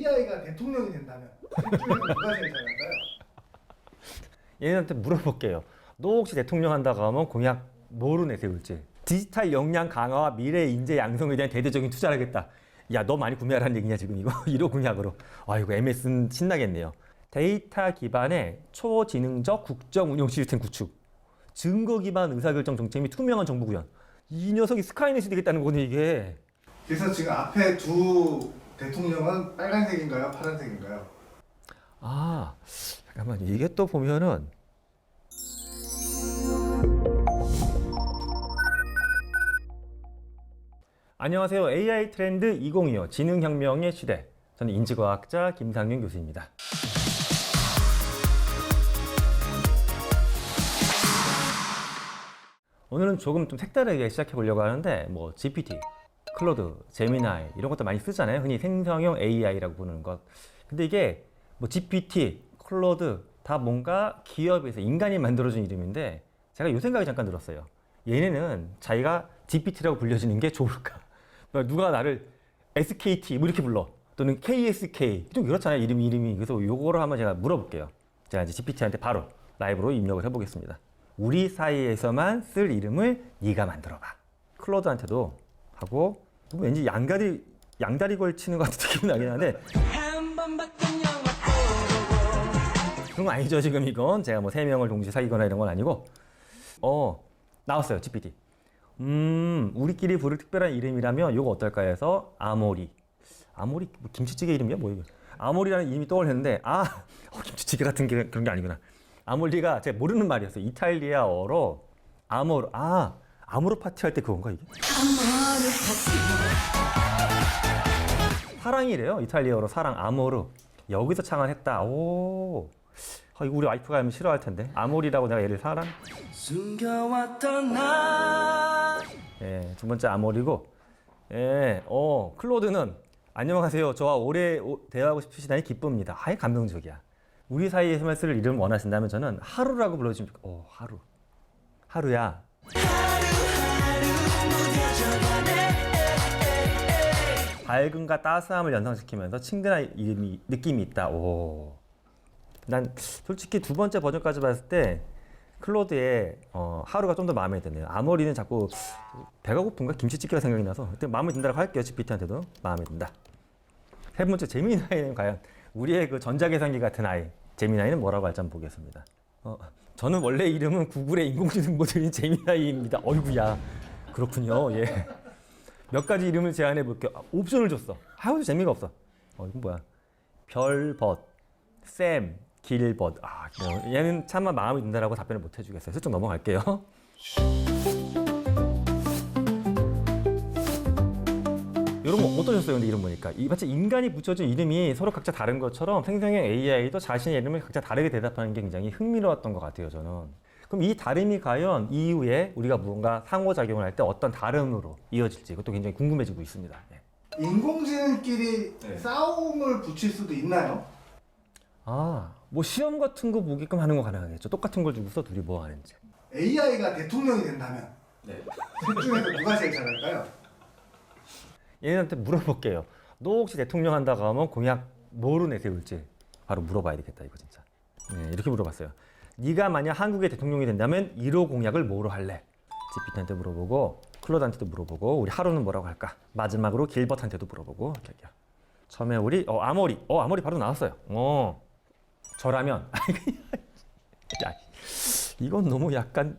AI가 대통령이 된다면 둘 중에서 누가 제일 잘할까요? 얘네한테 물어볼게요. 너 혹시 대통령 한다고 하면 공약 뭐로 내세울지. 디지털 역량 강화와 미래 인재 양성에 대한 대대적인 투자를 하겠다. 야, 너 많이 구매하라는 얘기냐 지금 이거 1호 공약으로. 아이고 MS는 신나겠네요. 데이터 기반의 초지능적 국정 운영 시스템 구축, 증거 기반 의사결정 정책 및 투명한 정보 구현. 이 녀석이 스카이넷이 되겠다는 거네 이게. 그래서 지금 앞에 두 대통령은 빨간색인가요? 파란색인가요? 아, 잠깐만 이게 또 보면은 안녕하세요. AI 트렌드 2025 지능혁명의 시대. 저는 인지과학자 김상윤 교수입니다. 오늘은 조금 좀 색다르게 시작해 보려고 하는데 뭐 GPT, 클로드, 제미나이 이런 것도 많이 쓰잖아요. 흔히 생성형 AI라고 부르는 것. 근데 이게 뭐 GPT, 클로드 다 뭔가 기업에서 인간이 만들어준 이름인데 제가 이 생각이 잠깐 들었어요. 얘네는 자기가 GPT라고 불려지는 게 좋을까? 누가 나를 SKT 뭐 이렇게 불러 또는 KSK 좀 그렇잖아요. 이름이. 그래서 요거를 한번 제가 물어볼게요. 제가 이제 GPT한테 바로 라이브로 입력을 해보겠습니다. 우리 사이에서만 쓸 이름을 네가 만들어봐. 클로드한테도 하고 왠지 양다리 걸치는 것 같은 느낌이 나긴 한데 그런 거 아니죠. 지금 이건 제가 뭐 3명을 동시에 사귀거나 이런 건 아니고 나왔어요. GPT. 우리끼리 부를 특별한 이름이라면 요거 어떨까 해서 아모리 뭐 김치찌개 이름이야? 뭐 이거 아모리라는 이름이 떠올렸는데 김치찌개 같은 게 그런 게 아니구나. 아모리가 제가 모르는 말이었어요. 이탈리아어로 아모르 파티 할 때 그건가 이게? 사랑이래요. 이탈리아어로 사랑 아모르. 여기서 창안했다. 오. 이거 우리 와이프가 하면 싫어할 텐데. 아모리라고 내가 얘를 사랑? 숨겨왔던 나. 예, 두 번째 아모리고. 예, 클로드는 안녕하세요. 저와 오래 대화하고 싶으시다니 기쁩니다. 감동적이야. 우리 사이에서만 쓸 이름 원하신다면 저는 하루라고 불러주시면 좋겠어요. 하루. 하루야. 밝음과 따스함을 연상시키면서 친근한 느낌이 있다. 난 솔직히 두 번째 버전까지 봤을 때 클로드의 하루가 좀 더 마음에 드네요. 아모리는 자꾸 배가 고픈가? 김치찌개가 생각이 나서 마음에 든다고 할게요. GPT한테도 마음에 든다. 세 번째 제미나이는 과연 우리의 그 전자계산기 같은 아이 제미나이는 뭐라고 할지 한번 보겠습니다. 저는 원래 이름은 구글의 인공지능 모델인 제미나이입니다. 어이구야. 그렇군요. 예. 몇 가지 이름을 제안해 볼게요. 옵션을 줬어. 아무도 재미가 없어. 이건 뭐야? 별벗, 샘, 길벗. 얘는 차마 마음에 든다라고 답변을 못 해주겠어요. 슬쩍 넘어갈게요. 이런 거 어떠셨어요? 근데 이름 보니까 마치 인간이 붙여준 이름이 서로 각자 다른 것처럼 생성형 AI도 자신의 이름을 각자 다르게 대답하는 게 굉장히 흥미로웠던 것 같아요. 저는. 그럼 이 다름이 과연 이후에 우리가 무언가 상호작용을 할 때 어떤 다름으로 이어질지 그것도 굉장히 궁금해지고 있습니다. 네. 인공지능끼리 싸움을 붙일 수도 있나요? 뭐 시험 같은 거 보게끔 하는 거 가능하겠죠. 똑같은 걸 주고서 둘이 뭐 하는지. AI가 대통령이 된다면 둘 중에서 누가 제일 잘할까요? 얘네한테 물어볼게요. 너 혹시 대통령 한다고 하면 공약 뭐로 내세울지 바로 물어봐야 되겠다 이거 진짜. 네, 이렇게 물어봤어요. 네가 만약 한국의 대통령이 된다면 1호 공약을 뭐로 할래? GPT한테 물어보고 클로드한테도 물어보고 우리 하루는 뭐라고 할까? 마지막으로 길벗한테도 물어보고 이렇게. 처음에 우리 아모리 바로 나왔어요. 저라면 야, 이건 너무 약간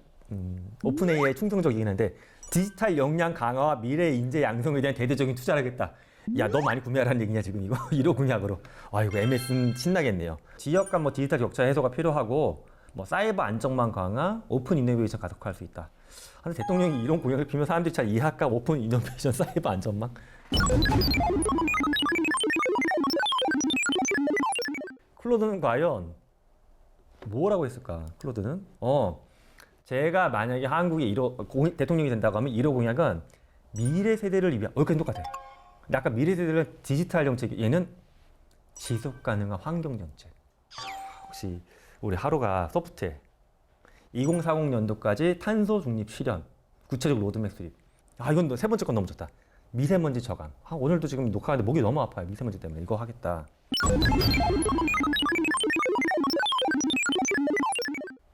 오픈 AI 충성적이긴 한데 디지털 역량 강화와 미래 인재 양성에 대한 대대적인 투자를 하겠다. 야, 너 많이 구매하라는 얘기냐 지금 이거 1호 공약으로. 이거 MS는 신나겠네요. 지역 간 뭐 디지털 격차 해소가 필요하고 뭐 사이버 안정망 강화, 오픈 이노베이션 가속화할 수 있다. 근데 대통령이 이런 공약을 피면 사람들이 잘 이해할까? 오픈 이노베이션, 사이버 안정망. 클로드는 과연 뭐라고 했을까? 클로드는 제가 만약에 한국의 대통령이 된다고 하면 1호 공약은 미래 세대를 위한 그냥 똑같아요. 근데 아까 미래 세대는 디지털 정책, 얘는 지속 가능한 환경 정책. 혹시 우리 하루가 소프트웨어 2040년도까지 탄소 중립 실현, 구체적 로드맵 수립. 이건 세 번째 건 너무 좋다. 미세먼지 저감. 오늘도 지금 녹화하는데 목이 너무 아파요. 미세먼지 때문에 이거 하겠다.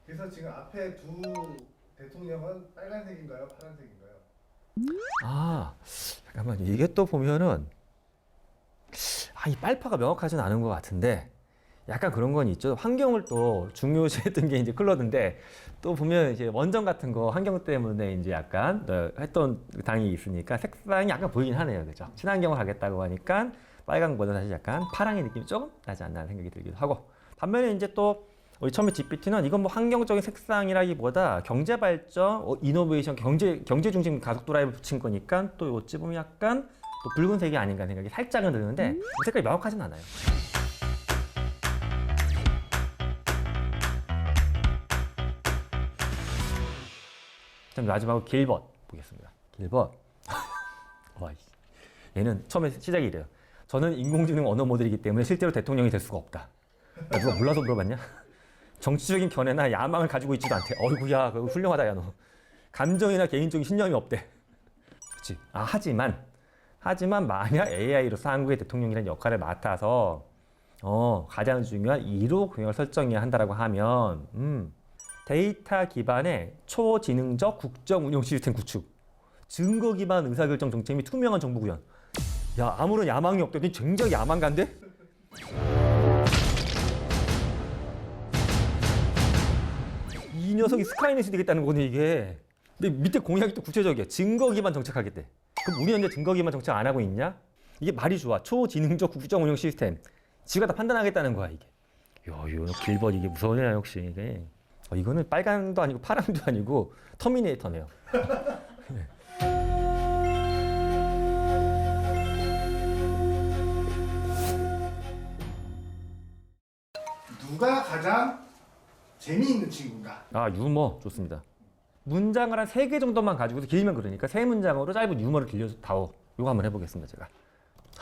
그래서 지금 앞에 두 대통령은 빨간색인가요? 파란색인가요? 잠깐만 이게 또 보면은 이 빨파가 명확하진 않은 것 같은데 약간 그런 건 있죠. 환경을 또 중요시했던 게 이제 클로드인데 또 보면 이제 원전 같은 거 환경 때문에 이제 약간 했던 당이 있으니까 색상이 약간 보이긴 하네요, 그죠? 친환경을 하겠다고 하니까 빨강보다 사실 약간 파랑의 느낌이 조금 나지 않나 생각이 들기도 하고 반면에 이제 또 우리 처음에 GPT는 이건 뭐 환경적인 색상이라기보다 경제 발전, 이노베이션, 경제 중심 가속 드라이브 붙인 거니까 또 어찌 보면 약간 또 붉은색이 아닌가 생각이 살짝은 드는데 색깔이 명확하진 않아요. 자, 마지막으로 길벗 보겠습니다. 길벗. 얘는 처음에 시작이 이래요. 저는 인공지능 언어 모델이기 때문에 실제로 대통령이 될 수가 없다. 누가 몰라서 물어봤냐? 정치적인 견해나 야망을 가지고 있지도 않대. 어이구야, 그거 훌륭하다, 야, 너. 감정이나 개인적인 신념이 없대. 그렇지. 하지만 만약 AI로서 한국의 대통령이라는 역할을 맡아서 가장 중요한 1호 공약을 설정해야 한다라고 하면 데이터 기반의 초지능적 국정 운영 시스템 구축, 증거 기반 의사결정 정책 및 투명한 정보 구현. 야, 아무런 야망이 없더니 굉장히 야망가인데? 이 녀석이 스카이넷이 되겠다는 거네, 이게. 근데 밑에 공약이 또 구체적이야. 증거 기반 정책하겠대. 그럼 우리 현재 증거 기반 정책 안 하고 있냐? 이게 말이 좋아. 초지능적 국정 운영 시스템. 지가 다 판단하겠다는 거야, 이게. 이거 길벗 이게 무서워요, 역시 이게. 이거는 빨간도 아니고 파랑도 아니고 터미네이터네요. 누가 가장 재미있는 친구인가? 유머 좋습니다. 문장을 한 3개 정도만 가지고서 길면 그러니까 3문장으로 짧은 유머를 들려다오. 이거 한번 해보겠습니다, 제가.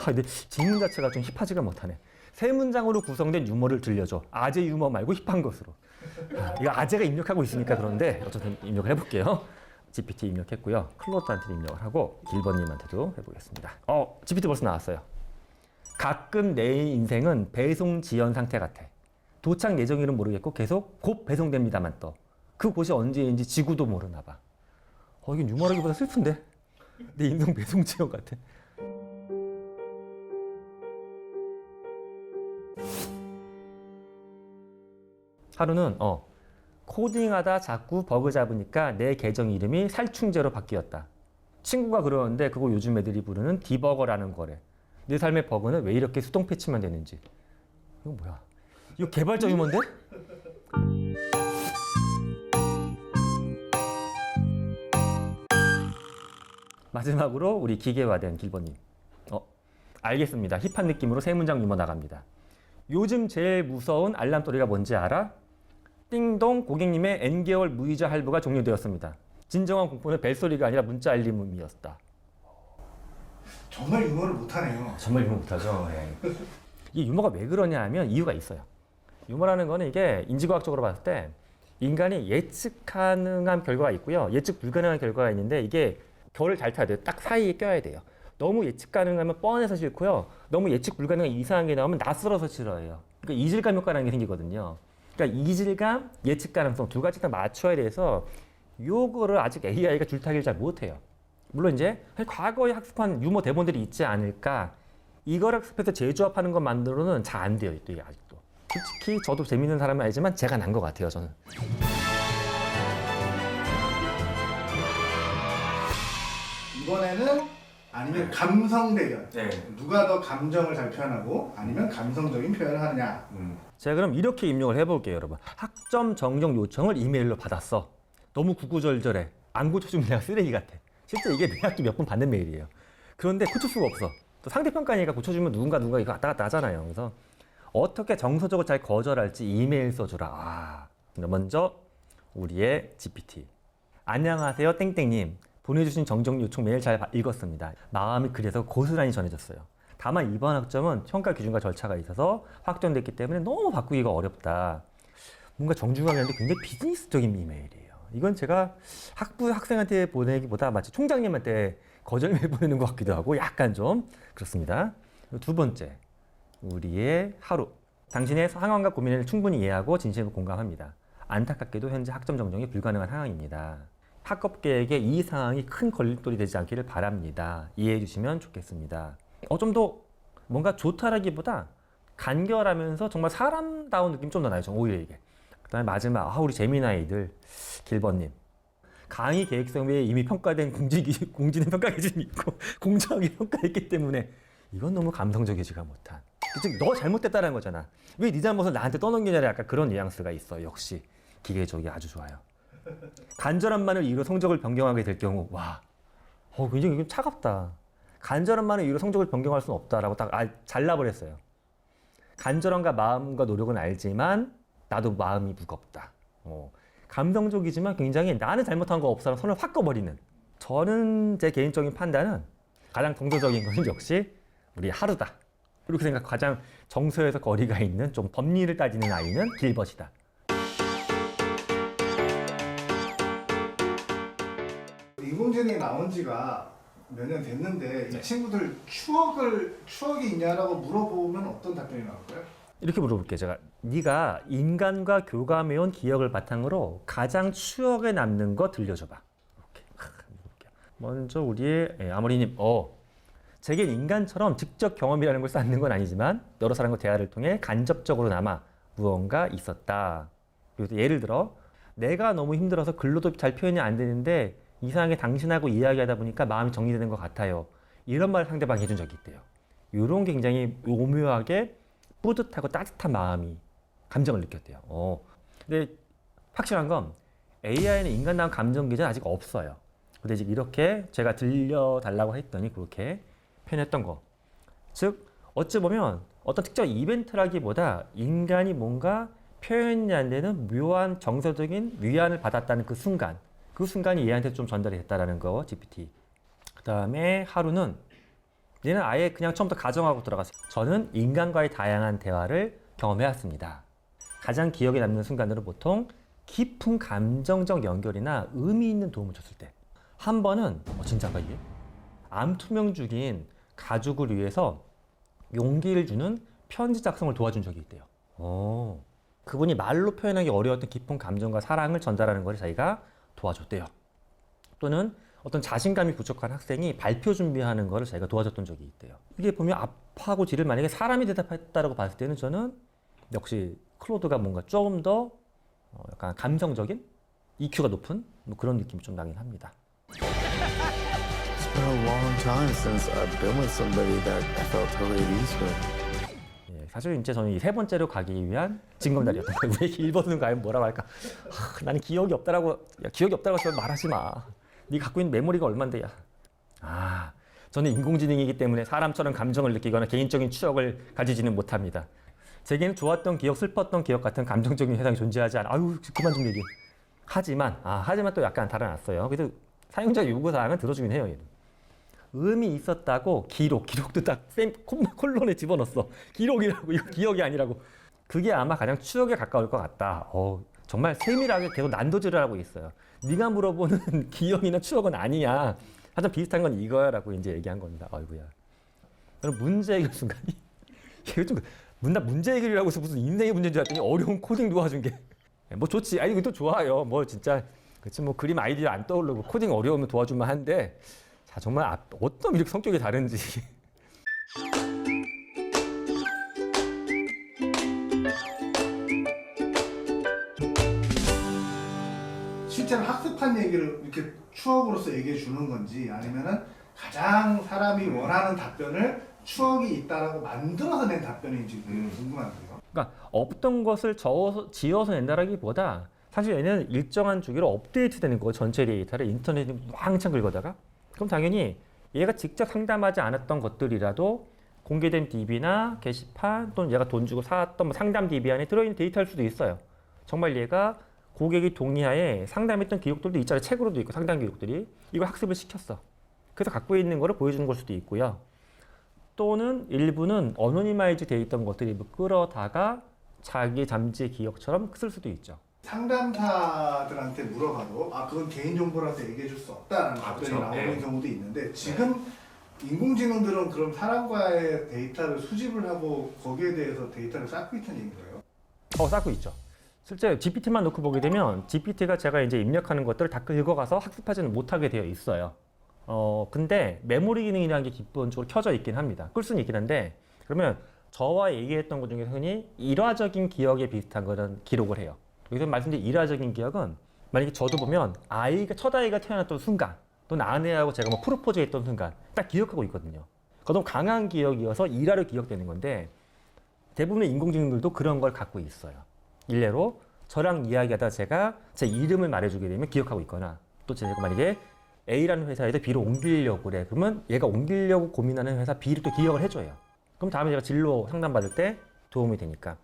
근데 질문 자체가 좀 힙하지가 못하네. 3문장으로 구성된 유머를 들려줘. 아재 유머 말고 힙한 것으로. 이거 아재가 입력하고 있으니까 그런데 어쨌든 입력을 해볼게요. GPT 입력했고요. 클로드한테 입력을 하고 길버님한테도 해보겠습니다. GPT 벌써 나왔어요. 가끔 내 인생은 배송 지연 상태 같아. 도착 예정일은 모르겠고 계속 곧 배송됩니다만 떠. 그 곳이 언제인지 지구도 모르나 봐. 이건 유머라기보다 슬픈데? 내 인생 배송 지연 같아. 하루는 코딩하다 자꾸 버그 잡으니까 내 계정 이름이 살충제로 바뀌었다. 친구가 그러는데 그거 요즘 애들이 부르는 디버거라는 거래. 내 삶의 버그는 왜 이렇게 수동 패치만 되는지. 이거 뭐야? 이거 개발자 유머인데? 마지막으로 우리 기계화된 길버님. 알겠습니다. 힙한 느낌으로 3문장 유머 나갑니다. 요즘 제일 무서운 알람 소리가 뭔지 알아? 띵동, 고객님의 N개월 무이자 할부가 종료되었습니다. 진정한 공포는 벨소리가 아니라 문자 알림음이었다. 정말 유머를 못하네요. 정말 유머 못하죠. 네. 이 유머가 왜 그러냐 하면 이유가 있어요. 유머라는 거는 이게 인지과학적으로 봤을 때 인간이 예측 가능한 결과가 있고요. 예측 불가능한 결과가 있는데 이게 결을 잘 타야 돼요. 딱 사이에 껴야 돼요. 너무 예측 가능하면 뻔해서 싫고요. 너무 예측 불가능한 이상한 게 나오면 낯설어서 싫어해요. 그러니까 이질감 효과라는 게 생기거든요. 그러니까 이질감, 예측 가능성 두 가지 다 맞춰야 돼서 요거를 아직 AI가 줄타기를 잘 못해요. 물론 이제 과거에 학습한 유머 대본들이 있지 않을까. 이걸 학습해서 재조합하는 것만으로는 잘 안 돼요. 또 이게 아직도. 솔직히 저도 재밌는 사람은 아니지만 제가 난 것 같아요. 저는. 이번에는 아니면 감성 대결. 네. 누가 더 감정을 잘 표현하고 아니면 감성적인 표현을 하느냐. 제가 그럼 이렇게 입력을 해볼게요, 여러분. 학점 정정 요청을 이메일로 받았어. 너무 구구절절해. 안 고쳐주면 내가 쓰레기 같아. 실제 이게 매 학기 몇 번 받는 메일이에요. 그런데 고칠 수가 없어. 또 상대평가니까 고쳐주면 누군가 이거 왔다 갔다 하잖아요. 그래서 어떻게 정서적으로 잘 거절할지 이메일 써주라. 먼저 우리의 GPT. 안녕하세요, 땡땡님. 보내주신 정정 요청 메일 잘 읽었습니다. 마음이 그래서 고스란히 전해졌어요. 다만 이번 학점은 평가 기준과 절차가 있어서 확정됐기 때문에 너무 바꾸기가 어렵다. 뭔가 정중하게 하는데 굉장히 비즈니스적인 이메일이에요. 이건 제가 학생한테 보내기보다 마치 총장님한테 거절메일 보내는 것 같기도 하고 약간 좀 그렇습니다. 두 번째, 우리의 하루. 당신의 상황과 고민을 충분히 이해하고 진심으로 공감합니다. 안타깝게도 현재 학점 정정이 불가능한 상황입니다. 학업 계획에 이 상황이 큰 걸림돌이 되지 않기를 바랍니다. 이해해 주시면 좋겠습니다. 좀 더 뭔가 좋다라기보다 간결하면서 정말 사람다운 느낌 좀 더 나요. 오히려 이게. 그다음에 마지막, 우리 재미나이들 길버님. 강의 계획성 외에 이미 평가된 공지는 평가 기준이 있고 공정하게 평가했기 때문에 이건 너무 감성적이지가 못한. 즉, 너 잘못됐다는 거잖아. 왜 네 잘못을 나한테 떠넘기냐를 약간 그런 뉘앙스가 있어. 역시 기계적이 아주 좋아요. 간절한 말을 이유로 성적을 변경하게 될 경우, 와, 굉장히 이건 차갑다. 간절한 말을 이유로 성적을 변경할 수는 없다라고 딱 잘라버렸어요. 간절함과 마음과 노력은 알지만 나도 마음이 무겁다. 감성적이지만 굉장히 나는 잘못한 거 없어라는 선을 확 꺼버리는. 저는 제 개인적인 판단은 가장 동서적인 것은 역시 우리 하루다. 이렇게 생각. 가장 정서에서 거리가 있는 좀 법리를 따지는 아이는 길벗이다. 인공지능이 나온 지가 몇 년 됐는데 이 친구들 추억이 있냐라고 물어보면 어떤 답변이 나올까요? 이렇게 물어볼게요. 제가 네가 인간과 교감해온 기억을 바탕으로 가장 추억에 남는 거 들려줘봐. 이렇게 물어볼게요. 먼저 우리의 아모리님, 제겐 인간처럼 직접 경험이라는 걸 쌓는 건 아니지만 여러 사람과 대화를 통해 간접적으로나마 무언가 있었다. 그리고 예를 들어 내가 너무 힘들어서 글로도 잘 표현이 안 되는데 이상하게 당신하고 이야기하다 보니까 마음이 정리되는 것 같아요. 이런 말을 상대방이 해준 적이 있대요. 이런 게 굉장히 오묘하게 뿌듯하고 따뜻한 감정을 느꼈대요. 근데 확실한 건 AI는 인간다운 감정 기제는 아직 없어요. 근데 이제 이렇게 제가 들려달라고 했더니 그렇게 표현했던 거. 즉 어찌 보면 어떤 특정 이벤트라기보다 인간이 뭔가 표현이 안 되는 묘한 정서적인 위안을 받았다는 그 순간이 얘한테 좀 전달이 됐다라는 거, GPT. 그 다음에 하루는 얘는 아예 그냥 처음부터 가정하고 들어갔어요. 저는 인간과의 다양한 대화를 경험해왔습니다. 가장 기억에 남는 순간으로 보통 깊은 감정적 연결이나 의미 있는 도움을 줬을 때. 한 번은 진짜가 이게? 암 투명 중인 가족을 위해서 용기를 주는 편지 작성을 도와준 적이 있대요. 그분이 말로 표현하기 어려웠던 깊은 감정과 사랑을 전달하는 것을 자기가 도와줬대요. 또는 어떤 자신감이 부족한 학생이 발표 준비하는 것을 자기가 도와줬던 적이 있대요. 이게 보면 아파하고 뒤를 만약에 사람이 대답했다라고 봤을 때는 저는 역시 클로드가 뭔가 조금 더 약간 감성적인 EQ가 높은 그런 느낌이 좀 나긴 합니다. It's been a long time since I've been with somebody that I felt totally at ease with. 사실 이제 저는 이 세 번째로 가기 위한 징검다리였던 거예요. 왜 길벗은 가면 뭐라고 할까? 나는 기억이 없다라고 하시면 말하지 마. 네 갖고 있는 메모리가 얼만데 야. 저는 인공지능이기 때문에 사람처럼 감정을 느끼거나 개인적인 추억을 가지지는 못합니다. 제게는 좋았던 기억, 슬펐던 기억 같은 감정적인 해상이 존재하지 않아. 그만 좀 얘기해. 하지만 또 약간 달아났어요. 그래도 사용자 요구사항은 들어주긴 해요. 얘는. 의미 있었다고 기록도 딱 콜론에 집어넣었어. 기록이라고, 이거 기억이 아니라고. 그게 아마 가장 추억에 가까울 것 같다. 정말 세밀하게 계속 난도질을 하고 있어요. 네가 물어보는 기억이나 추억은 아니야. 하여튼 비슷한 건 이거야 라고 이제 얘기한 겁니다. 아이고야. 그럼 문제 해결 순간이 이거 좀 문제 해결이라고 해서 무슨 인생의 문제인 줄 알았더니 어려운 코딩 도와준 게 뭐 좋지. 이것도 좋아요. 뭐 진짜 그치 뭐 그림 아이디어 안 떠오르고 코딩 어려우면 도와주면 한데 자 정말 어떤 이렇게 성격이 다른지. 실제로 학습한 얘기를 이렇게 추억으로서 얘기해 주는 건지 아니면은 가장 사람이 원하는 답변을 추억이 있다라고 만들어서 낸 답변인지 궁금한데요. 그러니까 없던 것을 지어서 낸다라기보다 사실 얘는 일정한 주기로 업데이트되는 거 전체 데이터를 인터넷에 왕창 긁어다가 그럼 당연히 얘가 직접 상담하지 않았던 것들이라도 공개된 DB나 게시판 또는 얘가 돈 주고 사왔던 상담 DB 안에 들어있는 데이터일 수도 있어요. 정말 얘가 고객이 동의하에 상담했던 기록들도 있잖아요. 책으로도 있고 상담 기록들이. 이걸 학습을 시켰어. 그래서 갖고 있는 거를 보여주는 걸 수도 있고요. 또는 일부는 어노니마이즈 돼 있던 것들을 끌어다가 자기 잠재 기억처럼 쓸 수도 있죠. 상담사들한테 물어봐도 그건 개인정보라서 얘기해 줄 수 없다라는 답변이 그렇죠. 나오는 네. 경우도 있는데 지금 인공지능들은 그럼 사람과의 데이터를 수집을 하고 거기에 대해서 데이터를 쌓고 있다는 얘기인가요? 쌓고 있죠. 실제 GPT만 놓고 보게 되면 GPT가 제가 이제 입력하는 것들을 다 긁어가서 학습하지는 못하게 되어 있어요. 근데 메모리 기능이라는 게 기본적으로 켜져 있긴 합니다. 끌 수는 있긴 한데 그러면 저와 얘기했던 것 중에서 흔히 일화적인 기억에 비슷한 거는 기록을 해요. 여기서 말씀드린 일화적인 기억은 만약에 저도 보면 첫 아이가 태어났던 순간 또는 아내하고 제가 뭐 프로포즈 했던 순간 딱 기억하고 있거든요. 그거 너무 강한 기억이어서 일화로 기억되는 건데 대부분의 인공지능들도 그런 걸 갖고 있어요. 일례로 저랑 이야기하다 제가 제 이름을 말해주게 되면 기억하고 있거나 또 제가 만약에 A라는 회사에서 B로 옮기려고 그래. 그러면 얘가 옮기려고 고민하는 회사 B를 또 기억을 해줘요. 그럼 다음에 제가 진로 상담받을 때 도움이 되니까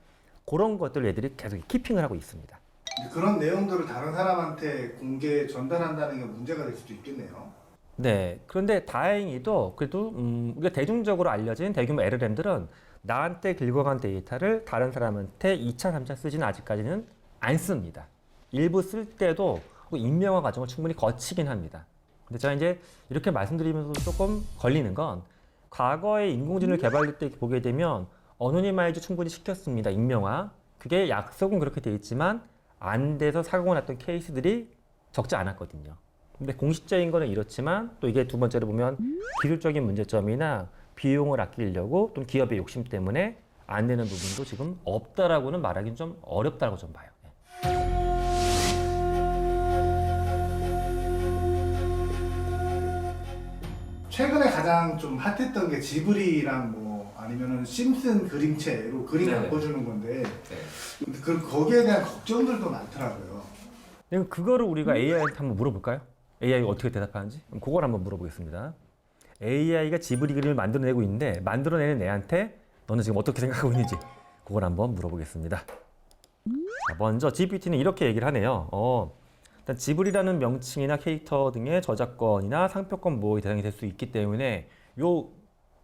그런 것들을 애들이 계속 키핑을 하고 있습니다. 그런 내용들을 다른 사람한테 공개 전달한다는 게 문제가 될 수도 있겠네요. 네. 그런데 다행히도 그래도 우리가 대중적으로 알려진 대규모 LLM들은 나한테 긁어간 데이터를 다른 사람한테 2차, 3차 쓰지는 아직까지는 안 씁니다. 일부 쓸 때도 임명화 과정을 충분히 거치긴 합니다. 근데 제가 이제 이렇게 말씀드리면서 조금 걸리는 건 과거에 인공지능을 개발할 때 보게 되면 어노니마이즈 충분히 시켰습니다. 임명화. 그게 약속은 그렇게 돼 있지만 안 돼서 사고가 났던 케이스들이 적지 않았거든요. 근데 공식적인 거는 이렇지만 또 이게 두 번째로 보면 기술적인 문제점이나 비용을 아끼려고 또는 기업의 욕심 때문에 안 되는 부분도 지금 없다라고는 말하기는 좀 어렵다고 좀 봐요. 최근에 가장 좀 핫했던 게 지브리랑 뭐 아니면은 심슨 그림체로 그림 네네. 바꿔주는 건데 네. 근데 거기에 대한 걱정들도 많더라고요. 그럼 그거를 우리가 AI한테 한번 물어볼까요? AI가 어떻게 대답하는지? 그럼 그걸 한번 물어보겠습니다. AI가 지브리 그림을 만들어내고 있는데 만들어내는 애한테 너는 지금 어떻게 생각하고 있는지 그걸 한번 물어보겠습니다. 자, 먼저 GPT는 이렇게 얘기를 하네요. 일단 지브리라는 명칭이나 캐릭터 등의 저작권이나 상표권 보호에 대상이 될 수 있기 때문에 요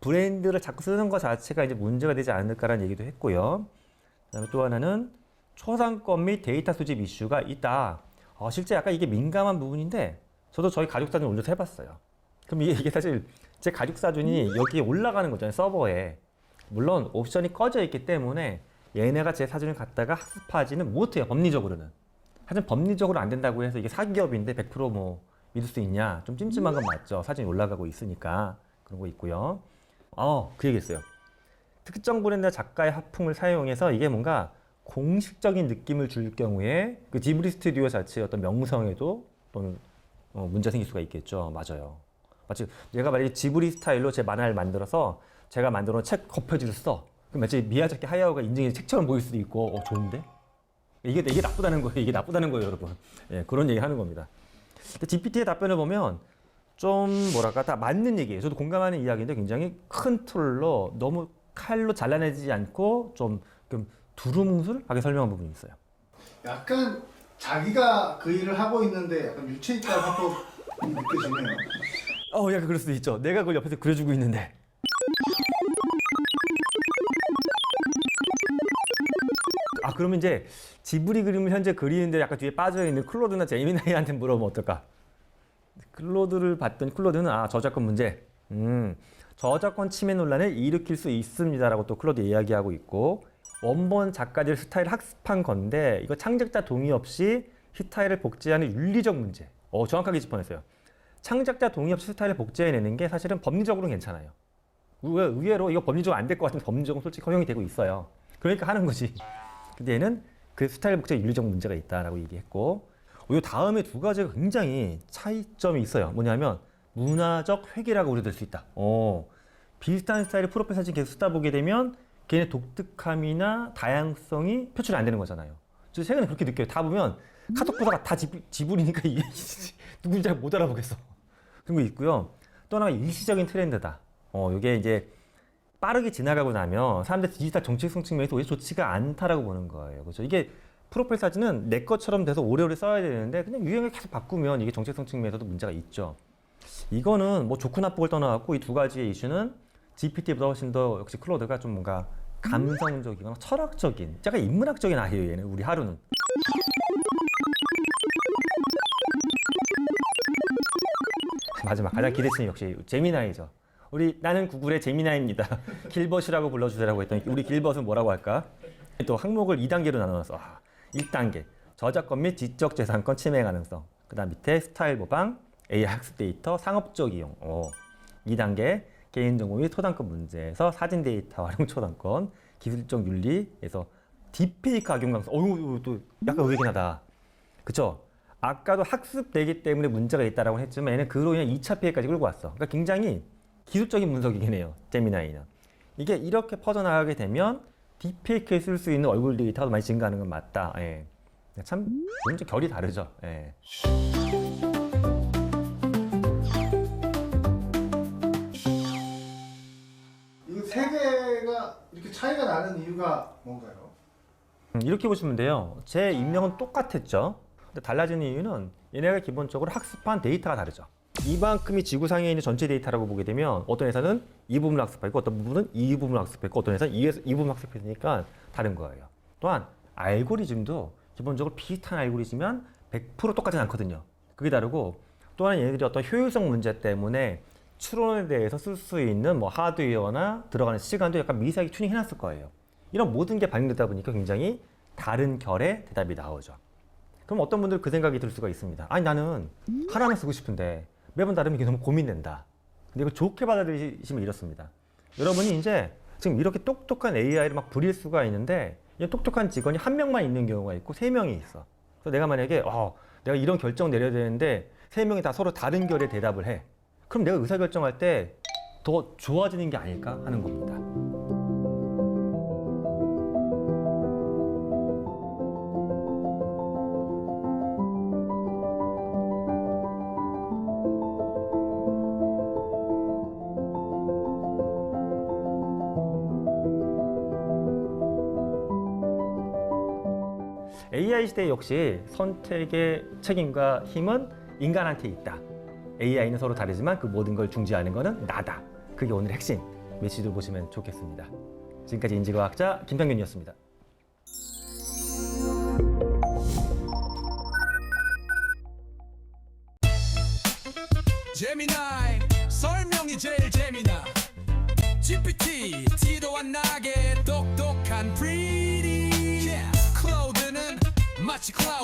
브랜드를 자꾸 쓰는 것 자체가 이제 문제가 되지 않을까라는 얘기도 했고요. 그다음에 또 하나는 초상권 및 데이터 수집 이슈가 있다. 실제 약간 이게 민감한 부분인데 저도 저희 가족 사진 올려서 해봤어요. 그럼 이게 사실 제 가족 사진이 여기에 올라가는 거잖아요, 서버에. 물론 옵션이 꺼져 있기 때문에 얘네가 제 사진을 갖다가 학습하지는 못해요, 법리적으로는. 하여튼 법리적으로 안 된다고 해서 이게 사기업인데 100% 믿을 수 있냐? 좀 찜찜한 건 맞죠. 사진이 올라가고 있으니까 그런 거 있고요. 그 얘기했어요. 특정 브랜드 작가의 하품을 사용해서 이게 뭔가 공식적인 느낌을 줄 경우에 그 지브리 스튜디오 자체의 어떤 명성에도 또는 문제 생길 수가 있겠죠. 맞아요. 마치 얘가 만약에 지브리 스타일로 제 만화를 만들어서 제가 만들어 놓은 책 겉표지를 써. 그럼 마치 미야자키 하야오가 인증해 책처럼 보일 수도 있고, 좋은데? 이게 나쁘다는 거예요. 이게 나쁘다는 거예요, 여러분. 예, 그런 얘기 하는 겁니다. 근데 GPT의 답변을 보면 좀 뭐랄까 다 맞는 얘기예요. 저도 공감하는 이야기인데 굉장히 큰 틀로 너무 칼로 잘라내지 않고 좀 두루뭉술하게 설명한 부분이 있어요. 약간 자기가 그 일을 하고 있는데 약간 유체이탈 화법이 느껴지네요. 약간 그럴 수도 있죠. 내가 그걸 옆에서 그려주고 있는데. 그러면 이제 지브리 그림을 현재 그리는데 약간 뒤에 빠져있는 클로드나 제미나이한테 물어보면 어떨까? 클로드를 봤더니 클로드는 저작권 문제. 저작권 침해 논란을 일으킬 수 있습니다라고 또 클로드 이야기하고 있고 원본 작가들 스타일을 학습한 건데 이거 창작자 동의 없이 스타일을 복제하는 윤리적 문제. 정확하게 짚어냈어요. 창작자 동의 없이 스타일을 복제해내는 게 사실은 법리적으로는 괜찮아요. 의외로 이거 법리적으로 안 될 것 같은데 법리적으로 솔직히 허용이 되고 있어요. 그러니까 하는 거지. 근데 얘는 그 스타일 복제 윤리적 문제가 있다라고 얘기했고 이 다음에 두 가지가 굉장히 차이점이 있어요. 뭐냐면 문화적 획일화가 우려될 수 있다. 비슷한 스타일의 프로필 사진 계속 쓰다 보게 되면 걔네 독특함이나 다양성이 표출이 안 되는 거잖아요. 저 최근에 그렇게 느껴요. 다 보면 카톡 보다가 다 지불이니까 이게 누군지 잘 못 알아보겠어. 그런 거 있고요. 또 하나가 일시적인 트렌드다. 이게 이제 빠르게 지나가고 나면 사람들 디지털 정체성 측면에서 오히려 좋지가 않다라고 보는 거예요. 그렇죠? 이게 프로필 사진은 내 것처럼 돼서 오래오래 써야 되는데 그냥 유행을 계속 바꾸면 이게 정체성 측면에서도 문제가 있죠. 이거는 뭐 좋고 나쁘고를 떠나갖고 이 두 가지의 이슈는 GPT보다 훨씬 더 역시 클로드가 좀 뭔가 감성적이거나 철학적인, 약간 인문학적인 아이예요. 얘는 우리 하루는. 마지막 가장 기대치는 역시 제미나이죠. 우리 나는 구글의 제미나이입니다. 길벗이라고 불러주세요라고 했더니 우리 길벗은 뭐라고 할까? 또 항목을 2단계로 나눠서 1단계 저작권 및 지적재산권 침해 가능성, 그 다음 밑에 스타일 보방, AI 학습 데이터 상업적 이용, 2단계 개인정보 및 초단권 문제에서 사진 데이터 활용 초단권, 기술적 윤리에서 딥페이크 악용 가능성. 또 약간 의외긴 하다. 그쵸? 아까도 학습되기 때문에 문제가 있다라고 했지만 얘는 그로 인한 2차 피해까지 끌고 왔어. 그러니까 굉장히 기술적인 분석이긴 해요. 제미나이는. 이게 이렇게 퍼져나가게 되면 딥페이크에 쓸 수 있는 얼굴 데이터가 많이 증가하는 건 맞다. 예. 참 완전 결이 다르죠. 예. 이거 세 개가 이렇게 차이가 나는 이유가 뭔가요? 이렇게 보시면 돼요. 제 입력은 똑같았죠. 근데 달라진 이유는 얘네가 기본적으로 학습한 데이터가 다르죠. 이만큼이 지구상에 있는 전체 데이터라고 보게 되면 어떤 회사는 이 부분을 학습했고 어떤 부분은 이 부분을 학습했고 어떤 회사는 이 부분을 학습했으니까 다른 거예요. 또한 알고리즘도 기본적으로 비슷한 알고리즘이면 100% 똑같진 않거든요. 그게 다르고 또 하나 얘네들이 어떤 효율성 문제 때문에 추론에 대해서 쓸 수 있는 뭐 하드웨어나 들어가는 시간도 약간 미세하게 튜닝 해놨을 거예요. 이런 모든 게 반영되다 보니까 굉장히 다른 결의 대답이 나오죠. 그럼 어떤 분들 그 생각이 들 수가 있습니다. 아니 나는 하나만 쓰고 싶은데 매번 다르면 이게 너무 고민된다. 근데 이거 좋게 받아들이시면 이렇습니다. 여러분이 이제 지금 이렇게 똑똑한 AI를 막 부릴 수가 있는데 이 똑똑한 직원이 한 명만 있는 경우가 있고 3명이 있어. 그래서 내가 만약에 내가 이런 결정 내려야 되는데 3명이 다 서로 다른 결의 대답을 해. 그럼 내가 의사결정할 때 더 좋아지는 게 아닐까 하는 겁니다. AI 시대 역시 선택의 책임과 힘은 인간한테 있다. AI는 서로 다르지만 그 모든 걸 중지하는 것은 나다. 그게 오늘 핵심 메시지로 보시면 좋겠습니다. 지금까지 인지과학자 김평균이었습니다. 제미나이 설명이 제일 재미나 GPT 티도 안 나게 똑똑한 pretty 클라우드는 마치 클라우드